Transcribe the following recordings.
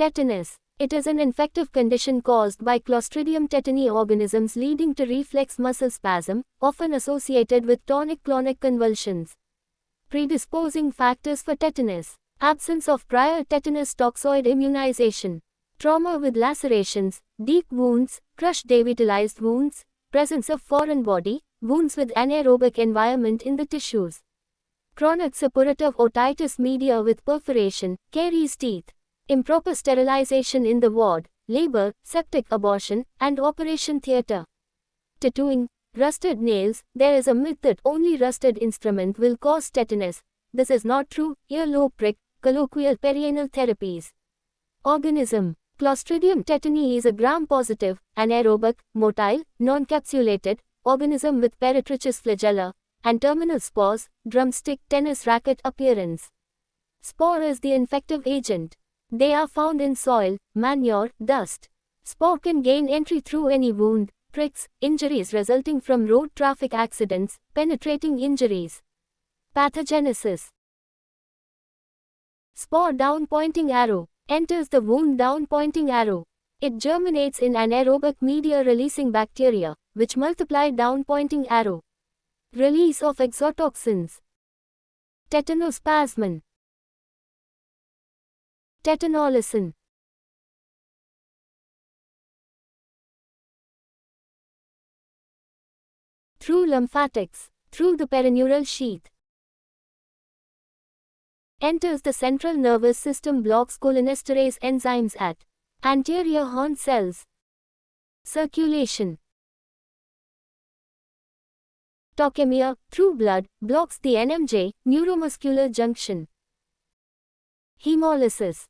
Tetanus. It is an infective condition caused by Clostridium tetani organisms leading to reflex muscle spasm, often associated with tonic-clonic convulsions. Predisposing factors for tetanus. Absence of prior tetanus toxoid immunization. Trauma with lacerations, deep wounds, crushed devitalized wounds, presence of foreign body, wounds with anaerobic environment in the tissues. Chronic suppurative otitis media with perforation, caries teeth. Improper sterilization in the ward, labor, septic abortion, and operation theater. Tattooing. Rusted nails. There is a myth that only rusted instrument will cause tetanus. This is not true. Earlobe prick, colloquial perianal therapies. Organism. Clostridium tetani is a gram-positive, anaerobic, motile, non-capsulated organism with peritrichous flagella and terminal spores, drumstick tennis racket appearance. Spore is the infective agent. They are found in soil, manure, dust. Spore can gain entry through any wound, pricks, injuries resulting from road traffic accidents, penetrating injuries. Pathogenesis. Spore down-pointing arrow. Enters the wound down-pointing arrow. It germinates in anaerobic media releasing bacteria, which multiply down-pointing arrow. Release of exotoxins. Tetanospasmin. Tetanolysin. Through lymphatics. Through the perineural sheath. Enters the central nervous system, blocks cholinesterase enzymes at anterior horn cells. Circulation. Tauchemia. Through blood, blocks the NMJ, neuromuscular junction. Hemolysis.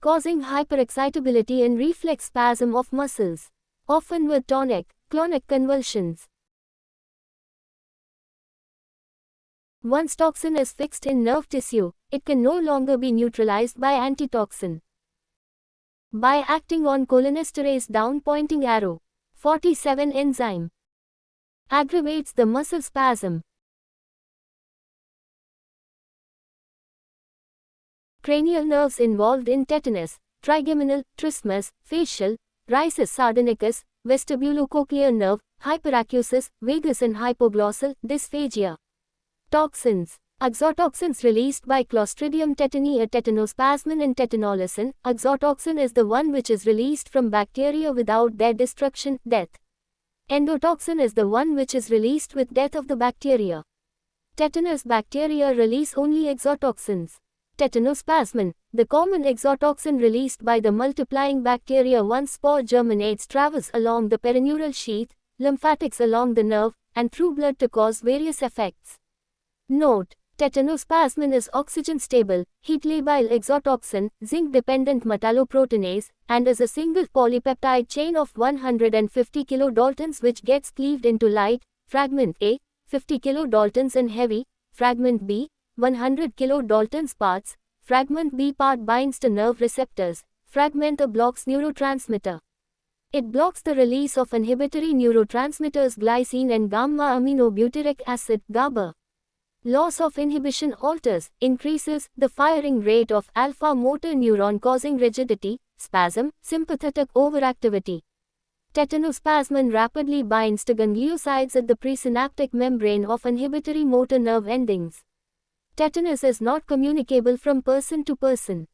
Causing hyperexcitability and reflex spasm of muscles, often with tonic-clonic convulsions. Once toxin is fixed in nerve tissue, it can no longer be neutralized by antitoxin. By acting on cholinesterase down-pointing arrow 47 enzyme, aggravates the muscle spasm. Cranial nerves involved in tetanus: trigeminal, trismus, facial, rhizus sardonicus, vestibulocochlear nerve, hyperacusis, vagus and hypoglossal dysphagia. Toxins. Exotoxins released by Clostridium tetani are tetanospasmin and tetanolysin. Exotoxin is the one which is released from bacteria without their destruction, death. Endotoxin is the one which is released with death of the bacteria. Tetanus bacteria release only exotoxins. Tetanospasmin, the common exotoxin released by the multiplying bacteria once spore germinates, travels along the perineural sheath, lymphatics along the nerve, and through blood to cause various effects. Note: tetanospasmin is oxygen-stable, heat-labile exotoxin, zinc-dependent metalloproteinase, and is a single polypeptide chain of 150 kilodaltons which gets cleaved into light, fragment A, 50 kilodaltons, and heavy, fragment B, 100 kilodaltons parts. Fragment B part binds to nerve receptors, fragment A blocks neurotransmitter. It blocks the release of inhibitory neurotransmitters glycine and gamma-aminobutyric acid, GABA. Loss of inhibition alters, increases the firing rate of alpha motor neuron, causing rigidity, spasm, sympathetic overactivity. Tetanospasmin rapidly binds to gangliosides at the presynaptic membrane of inhibitory motor nerve endings. Tetanus is not communicable from person to person.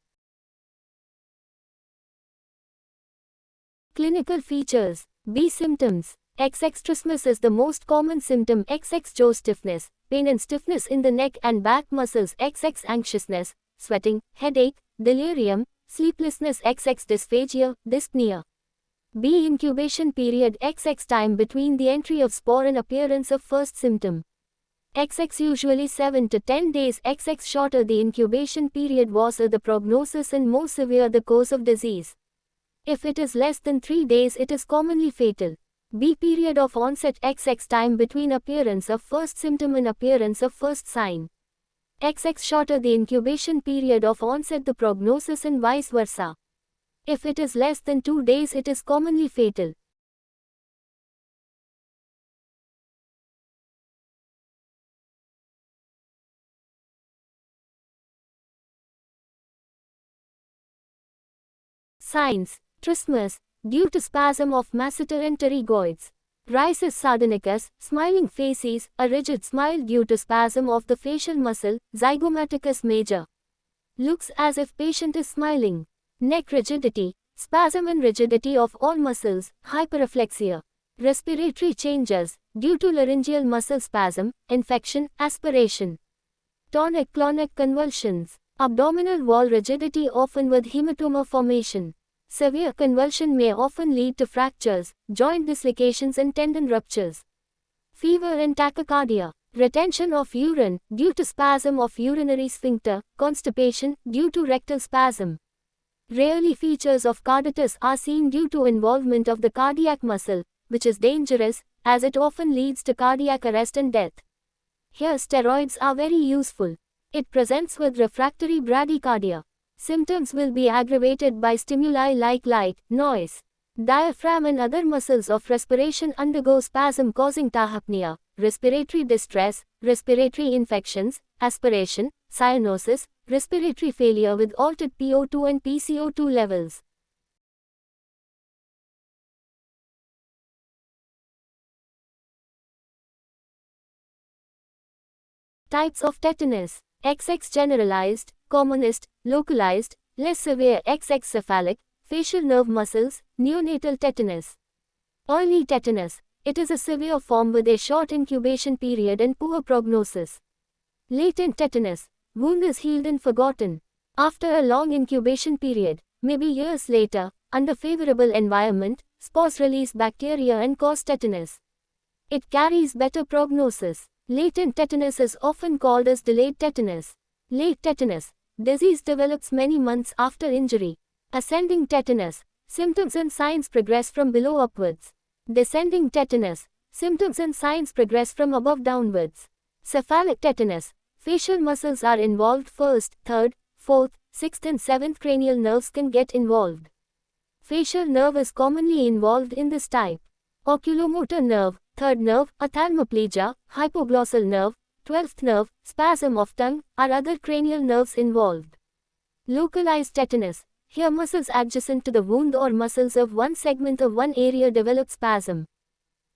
Clinical features. B. Symptoms. XX trismus is the most common symptom. XX jaw stiffness, pain and stiffness in the neck and back muscles. XX anxiousness, sweating, headache, delirium, sleeplessness. XX dysphagia, dyspnea. B. Incubation period. XX time between the entry of spore and appearance of first symptom. XX usually 7 to 10 days. XX shorter the incubation period, worser the prognosis and more severe the course of disease. If it is less than 3 days, it is commonly fatal. B. Period of onset. XX time between appearance of first symptom and appearance of first sign. XX shorter the incubation period of onset, the prognosis, and vice versa. If it is less than 2 days, it is commonly fatal. Signs: trismus, due to spasm of masseter and pterygoids. Rhizus sardonicus, smiling facies, a rigid smile due to spasm of the facial muscle, zygomaticus major. Looks as if patient is smiling. Neck rigidity, spasm and rigidity of all muscles, hyperreflexia. Respiratory changes, due to laryngeal muscle spasm, infection, aspiration. Tonic-clonic convulsions. Abdominal wall rigidity often with hematoma formation. Severe convulsion may often lead to fractures, joint dislocations and tendon ruptures. Fever and tachycardia. Retention of urine, due to spasm of urinary sphincter, constipation, due to rectal spasm. Rarely features of carditis are seen due to involvement of the cardiac muscle, which is dangerous, as it often leads to cardiac arrest and death. Here steroids are very useful. It presents with refractory bradycardia. Symptoms will be aggravated by stimuli like light, noise. Diaphragm and other muscles of respiration undergo spasm causing tachypnea, respiratory distress, respiratory infections, aspiration, cyanosis, respiratory failure with altered PO2 and PCO2 levels. Types of tetanus. XX generalized, commonest, localized, less severe XX cephalic, facial nerve muscles, neonatal tetanus. Early tetanus. It is a severe form with a short incubation period and poor prognosis. Latent tetanus. Wound is healed and forgotten. After a long incubation period, maybe years later, under favorable environment, spores release bacteria and cause tetanus. It carries better prognosis. Latent tetanus is often called as delayed tetanus. Late tetanus. Disease develops many months after injury. Ascending tetanus. Symptoms and signs progress from below upwards. Descending tetanus. Symptoms and signs progress from above downwards. Cephalic tetanus. Facial muscles are involved first, third, fourth, sixth and seventh cranial nerves can get involved. Facial nerve is commonly involved in this type. Oculomotor nerve, third nerve, ophthalmoplegia, hypoglossal nerve, 12th nerve, spasm of tongue, are other cranial nerves involved. Localized tetanus. Here muscles adjacent to the wound or muscles of one segment of one area develop spasm.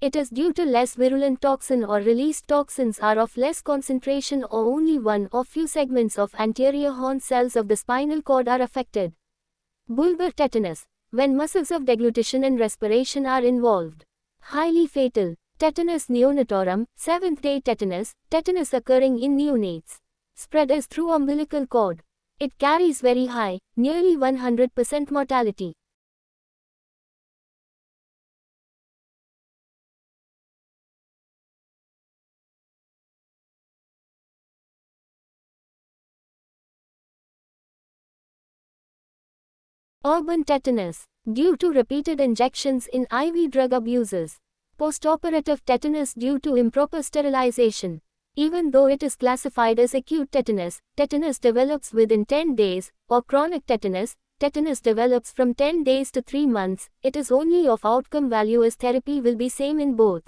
It is due to less virulent toxin or released toxins are of less concentration or only one or few segments of anterior horn cells of the spinal cord are affected. Bulbar tetanus. When muscles of deglutition and respiration are involved. Highly fatal. Tetanus neonatorum, 7th-day tetanus, tetanus occurring in neonates. Spread is through umbilical cord. It carries very high, nearly 100% mortality. Urban tetanus. Due to repeated injections in IV drug abuses. Postoperative tetanus due to improper sterilization. Even though it is classified as acute tetanus, tetanus develops within 10 days, or chronic tetanus, tetanus develops from 10 days to 3 months, it is only of outcome value as therapy will be same in both.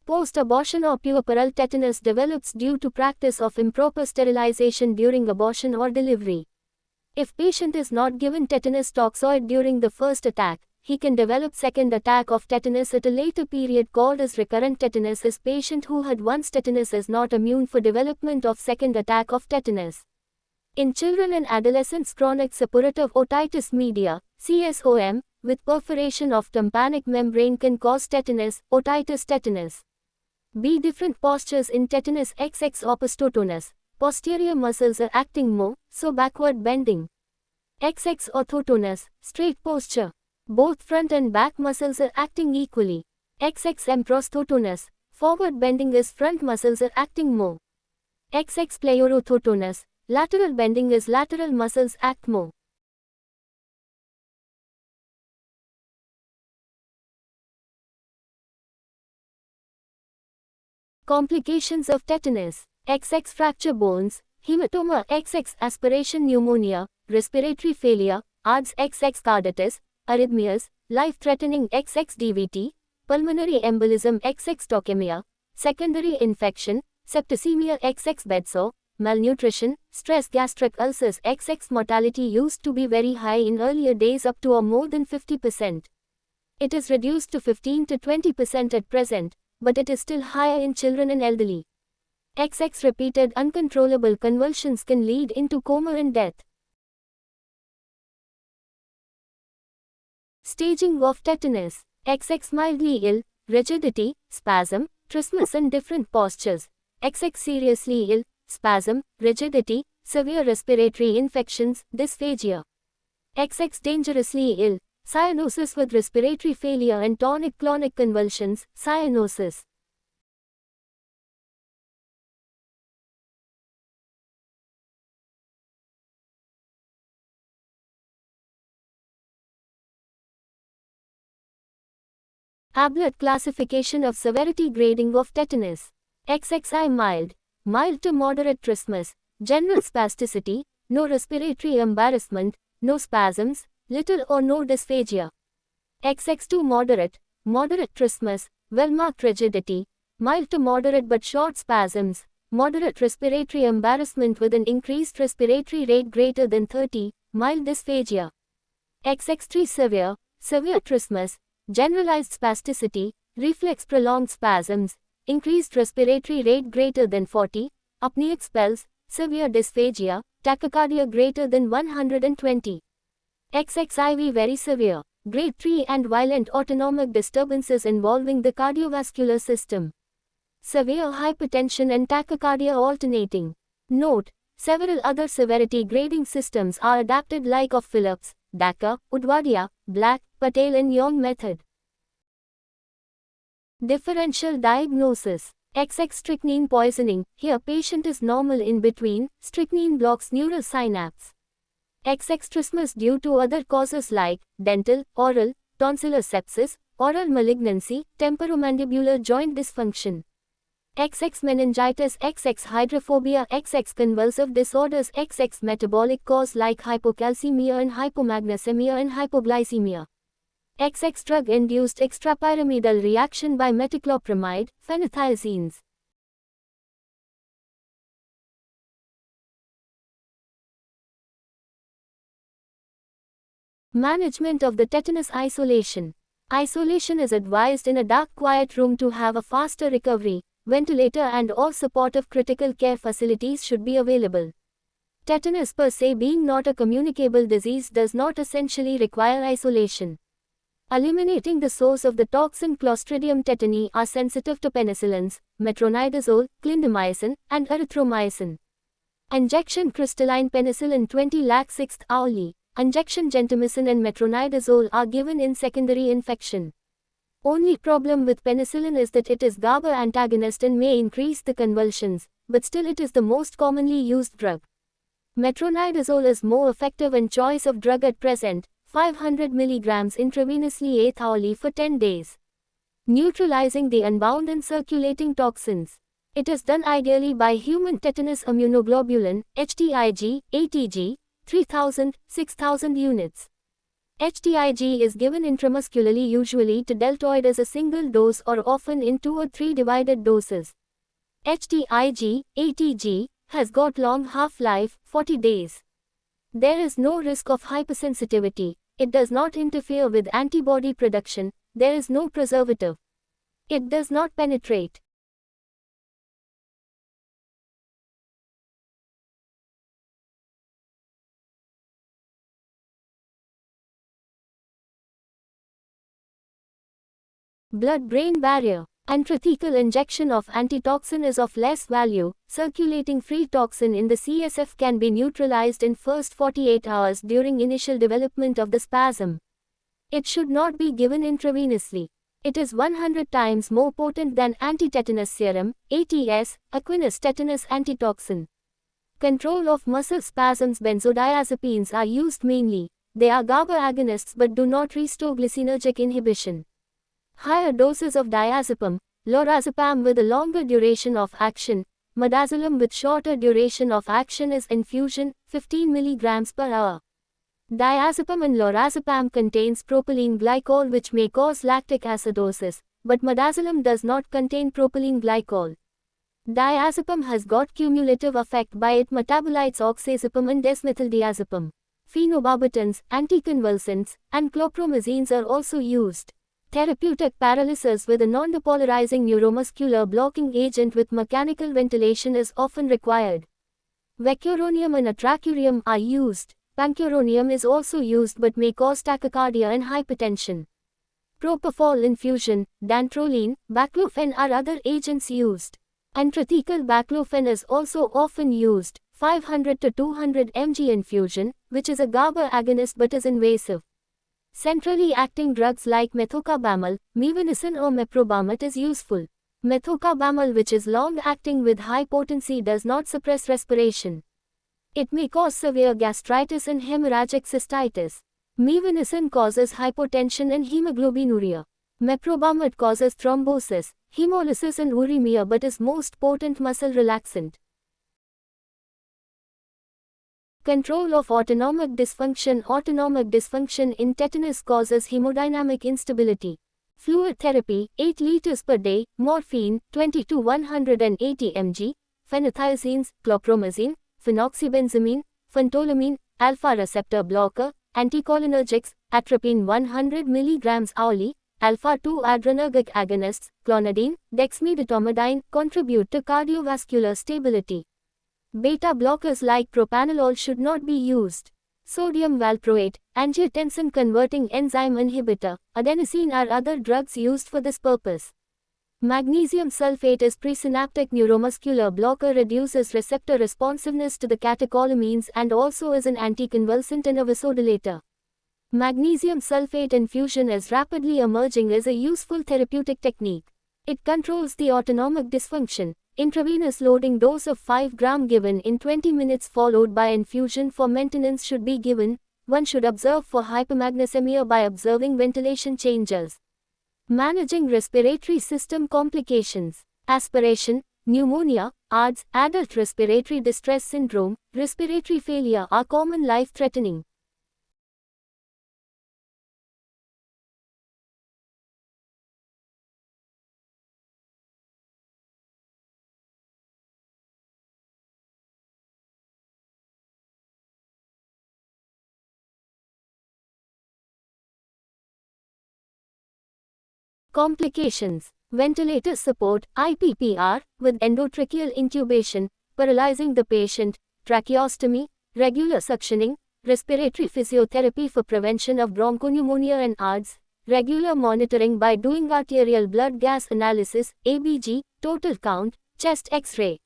Post-abortion or puerperal tetanus develops due to practice of improper sterilization during abortion or delivery. If patient is not given tetanus toxoid during the first attack, he can develop second attack of tetanus at a later period called as recurrent tetanus as patient who had once tetanus is not immune for development of second attack of tetanus. In children and adolescents chronic suppurative otitis media, CSOM, with perforation of tympanic membrane can cause tetanus, otitis tetanus. B. Different postures in tetanus XX opisthotonus. Posterior muscles are acting more, so backward bending. XX orthotonus, straight posture. Both front and back muscles are acting equally. XX emprosthotonus, forward bending is front muscles are acting more. XX pleurothotonus, lateral bending is lateral muscles act more. Complications of tetanus. XX fracture bones, hematoma, XX aspiration pneumonia, respiratory failure, ARDS XX carditis, arrhythmias, life-threatening XX DVT, pulmonary embolism XX leukemia, secondary infection, septicemia XX bedsore, malnutrition, stress gastric ulcers XX mortality used to be very high in earlier days up to or more than 50%. It is reduced to 15 to 20% at present, but it is still higher in children and elderly. XX repeated uncontrollable convulsions can lead into coma and death. Staging of tetanus. XX mildly ill, rigidity, spasm, trismus and different postures. XX seriously ill, spasm, rigidity, severe respiratory infections, dysphagia. XX dangerously ill, cyanosis with respiratory failure and tonic-clonic convulsions, cyanosis. Ablett classification of severity grading of tetanus. XXI mild, mild to moderate trismus, general spasticity, no respiratory embarrassment, no spasms, little or no dysphagia. XX2 moderate, moderate trismus, well-marked rigidity, mild to moderate but short spasms, moderate respiratory embarrassment with an increased respiratory rate greater than 30, mild dysphagia. XX3 severe, severe trismus, generalized spasticity, reflex prolonged spasms, increased respiratory rate greater than 40, apneic spells, severe dysphagia, tachycardia greater than 120. XXIV very severe, grade 3 and violent autonomic disturbances involving the cardiovascular system. Severe hypertension and tachycardia alternating. Note, several other severity grading systems are adapted like of Phillips, Dacker, Udvadia, Black, Patel and Young method. Differential diagnosis. XX strychnine poisoning. Here patient is normal in between, strychnine blocks neural synapse. XX trismus due to other causes like dental, oral, tonsillar sepsis, oral malignancy, temporomandibular joint dysfunction. XX meningitis, XX hydrophobia, XX convulsive disorders, XX metabolic cause like hypocalcemia and hypomagnesemia and hypoglycemia. XX drug-induced extrapyramidal reaction by metoclopramide, phenothiazines. Management of the tetanus isolation. Isolation is advised in a dark quiet room to have a faster recovery. Ventilator and all supportive critical care facilities should be available. Tetanus per se being not a communicable disease does not essentially require isolation. Eliminating the source of the toxin Clostridium tetani are sensitive to penicillins, metronidazole, clindamycin, and erythromycin. Injection crystalline penicillin 20 lakh 6th hourly. Injection gentamicin and metronidazole are given in secondary infection. Only problem with penicillin is that it is GABA antagonist and may increase the convulsions, but still it is the most commonly used drug. Metronidazole is more effective and choice of drug at present, 500 mg intravenously 8 hourly for 10 days. Neutralizing the unbound and circulating toxins. It is done ideally by human tetanus immunoglobulin, HTIG, ATG, 3000, 6000 units. HTIG is given intramuscularly usually to deltoid as a single dose or often in 2 or 3 divided doses. HTIG, ATG, has got long half-life, 40 days. There is no risk of hypersensitivity. It does not interfere with antibody production. There is no preservative. It does not penetrate. Blood-brain barrier. Intrathecal injection of antitoxin is of less value. Circulating free toxin in the CSF can be neutralized in first 48 hours during initial development of the spasm. It should not be given intravenously. It is 100 times more potent than antitetanus serum, ATS, aqueous tetanus antitoxin. Control of muscle spasms. Benzodiazepines are used mainly. They are GABA agonists but do not restore glycinergic inhibition. Higher doses of diazepam, lorazepam with a longer duration of action, midazolam with shorter duration of action is infusion, 15 mg per hour. Diazepam and lorazepam contains propylene glycol which may cause lactic acidosis, but midazolam does not contain propylene glycol. Diazepam has got cumulative effect by it metabolites oxazepam and desmethyldiazepam. Phenobarbitans, anticonvulsants, and chlorpromazines are also used. Therapeutic paralysis with a non-depolarizing neuromuscular blocking agent with mechanical ventilation is often required. Vecuronium and atracurium are used. Pancuronium is also used but may cause tachycardia and hypertension. Propofol infusion, dantrolene, baclofen are other agents used. Intrathecal baclofen is also often used, 500 to 200 mg infusion, which is a GABA agonist but is invasive. Centrally acting drugs like methocabamal, mevenicin or meprobamate is useful. Methocabamal, which is long-acting with high potency, does not suppress respiration. It may cause severe gastritis and hemorrhagic cystitis. Mevenicin causes hypotension and hemoglobinuria. Meprobamate causes thrombosis, hemolysis and uremia but is most potent muscle relaxant. Control of autonomic dysfunction. Autonomic dysfunction in tetanus causes hemodynamic instability. Fluid therapy, 8 liters per day, morphine, 20 to 180 mg, phenothiazines, chlorpromazine, phenoxybenzamine, phentolamine, alpha receptor blocker, anticholinergics, atropine 100 mg hourly, alpha-2 adrenergic agonists, clonidine, dexmedetomidine contribute to cardiovascular stability. Beta blockers like propranolol should not be used. Sodium valproate, angiotensin converting enzyme inhibitor, adenosine are other drugs used for this purpose. Magnesium sulfate is presynaptic neuromuscular blocker, reduces receptor responsiveness to the catecholamines and also is an anticonvulsant and a vasodilator. Magnesium sulfate infusion is rapidly emerging as a useful therapeutic technique. It controls the autonomic dysfunction. Intravenous loading dose of 5 gram given in 20 minutes followed by infusion for maintenance should be given. One should observe for hypomagnesemia by observing ventilation changes. Managing respiratory system complications. Aspiration, pneumonia, ARDS, adult respiratory distress syndrome, respiratory failure are common life-threatening. Complications. Ventilator support, IPPR, with endotracheal intubation, paralyzing the patient, tracheostomy, regular suctioning, respiratory physiotherapy for prevention of bronchopneumonia and ARDS, regular monitoring by doing arterial blood gas analysis, ABG, total count, chest X-ray.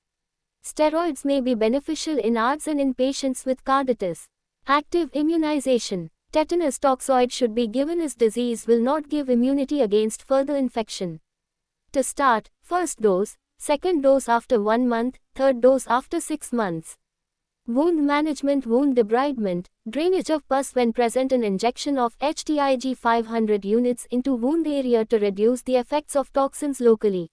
Steroids may be beneficial in ARDS and in patients with carditis. Active immunization. Tetanus toxoid should be given as disease will not give immunity against further infection. To start, first dose, second dose after 1 month, third dose after 6 months. Wound management. Wound debridement, drainage of pus when present, and injection of HTIG 500 units into wound area to reduce the effects of toxins locally.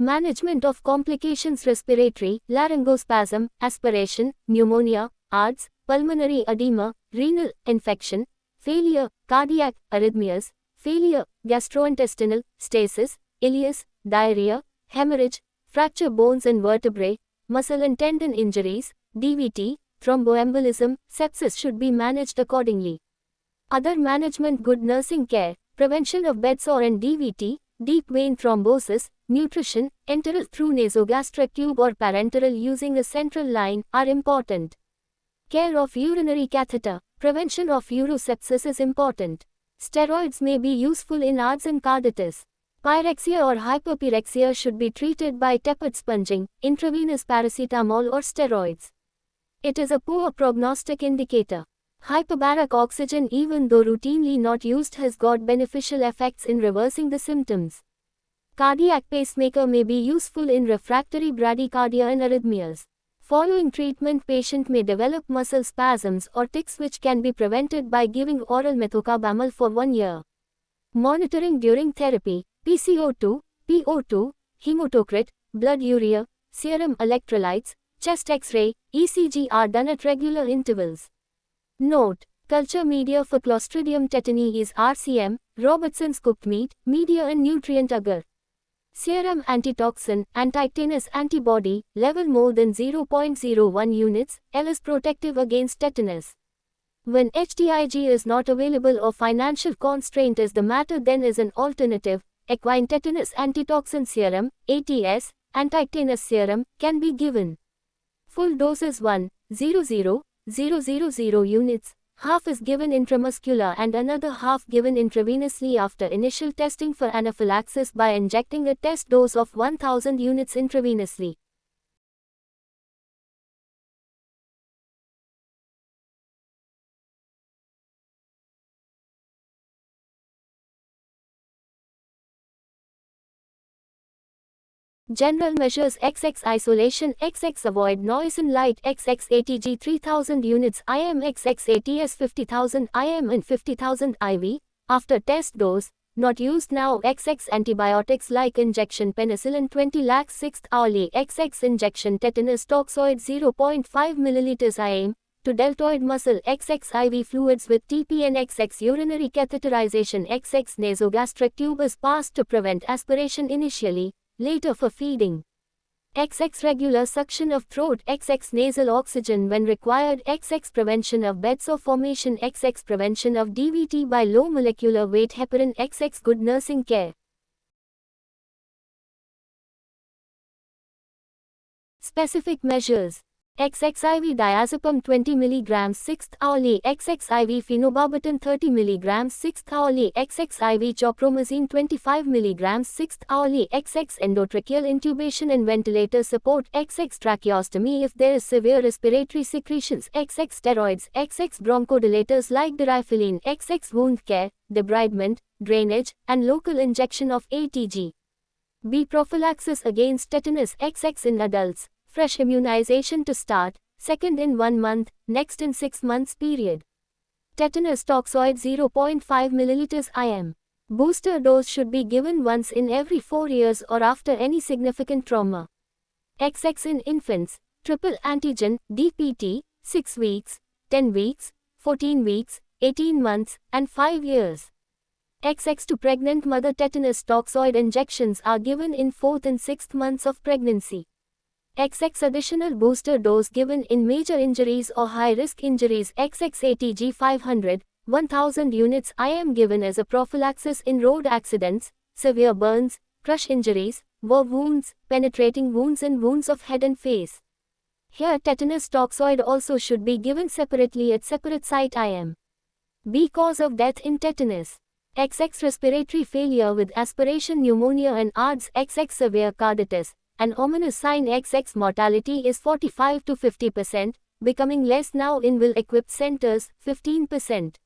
Management of complications. Respiratory, laryngospasm, aspiration, pneumonia, ARDS, pulmonary edema, renal infection, failure, cardiac arrhythmias, failure, gastrointestinal, stasis, ileus, diarrhea, hemorrhage, fracture bones and vertebrae, muscle and tendon injuries, DVT, thromboembolism, sepsis should be managed accordingly. Other management. Good nursing care, prevention of bedsore and DVT, deep vein thrombosis, nutrition, enteral through nasogastric tube or parenteral using a central line are important. Care of urinary catheter, prevention of urosepsis is important. Steroids may be useful in ARDS and carditis. Pyrexia or hyperpyrexia should be treated by tepid sponging, intravenous paracetamol or steroids. It is a poor prognostic indicator. Hyperbaric oxygen, even though routinely not used, has got beneficial effects in reversing the symptoms. Cardiac pacemaker may be useful in refractory bradycardia and arrhythmias. Following treatment, patient may develop muscle spasms or tics which can be prevented by giving oral methocabamal for 1 year. Monitoring during therapy, PCO2, PO2, hematocrit, blood urea, serum electrolytes, chest X-ray, ECG are done at regular intervals. Note: Culture media for Clostridium tetani is RCM, Robertson's cooked meat, media and nutrient agar. Serum antitoxin, anti-tetanus antibody, level more than 0.01 units, L is protective against tetanus. When HTIG is not available or financial constraint is the matter, then is an alternative, equine tetanus antitoxin serum, ATS, anti-tetanus serum, can be given. Full dose is 1,000,000 units. Half is given intramuscular and another half given intravenously after initial testing for anaphylaxis by injecting a test dose of 1000 units intravenously. General measures: XX isolation, XX avoid noise and light, XX ATG 3000 units IM, XX ATS 50,000 IM and 50,000 IV, after test dose, not used now. XX antibiotics like injection penicillin 20 lakhs 6th hourly, XX injection tetanus toxoid 0.5 ml IM, to deltoid muscle, XX IV fluids with TPN, XX urinary catheterization, XX nasogastric tube is passed to prevent aspiration initially, later for feeding. XX regular suction of throat, XX nasal oxygen when required, XX prevention of bed sore formation, XX prevention of DVT by low molecular weight heparin, XX good nursing care. Specific measures: XX IV diazepam 20 mg 6th hourly, XX IV phenobarbital 30 mg 6th hourly, XX IV chopromazine 25 mg 6th hourly, XX endotracheal intubation and ventilator support, XX tracheostomy if there is severe respiratory secretions, XX steroids, XX bronchodilators like dirifeline, XX wound care, debridement, drainage, and local injection of ATG. B. Prophylaxis against tetanus, XX in adults. Fresh immunization to start, second in 1 month, next in 6 months period. Tetanus toxoid 0.5 ml IM. Booster dose should be given once in every 4 years or after any significant trauma. XX in infants, triple antigen, DPT, 6 weeks, 10 weeks, 14 weeks, 18 months, and 5 years. XX to pregnant mother tetanus toxoid injections are given in 4th and 6th months of pregnancy. XX additional booster dose given in major injuries or high-risk injuries, XX ATG 500, 1000 units IM given as a prophylaxis in road accidents, severe burns, crush injuries, war wounds, penetrating wounds and wounds of head and face. Here tetanus toxoid also should be given separately at separate site IM. B. Cause of death in tetanus. XX respiratory failure with aspiration pneumonia and ARDS, XX severe carditis. An ominous sign, XX mortality is 45 to 50%, becoming less now in well-equipped centers, 15%.